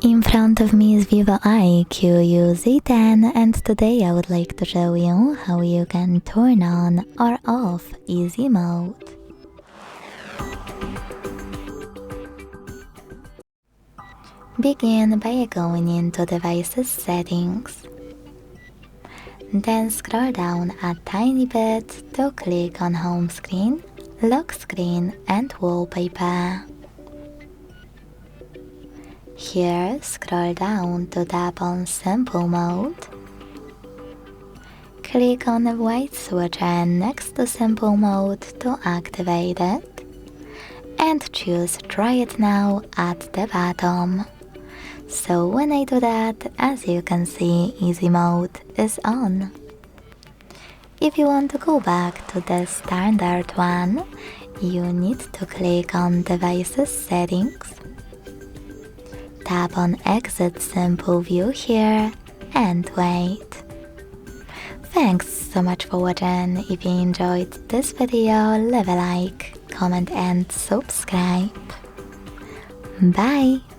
In front of me is VIVO iQOO Z10 and today I would like to show you how you can turn on or off easy mode. Begin by going into Devices Settings. Then scroll down a tiny bit to click on Home Screen, Lock Screen and Wallpaper. Here, scroll down to tap on Simple Mode. Click on the white switcher next to Simple Mode to activate it. And choose Try It Now at the bottom. So when I do that, as you can see, Easy Mode is on. If you want to go back to the standard one, you need to click on Devices Settings. Tap on Exit Simple View here and wait. Thanks so much for watching. If you enjoyed this video, leave a like, comment and subscribe. Bye!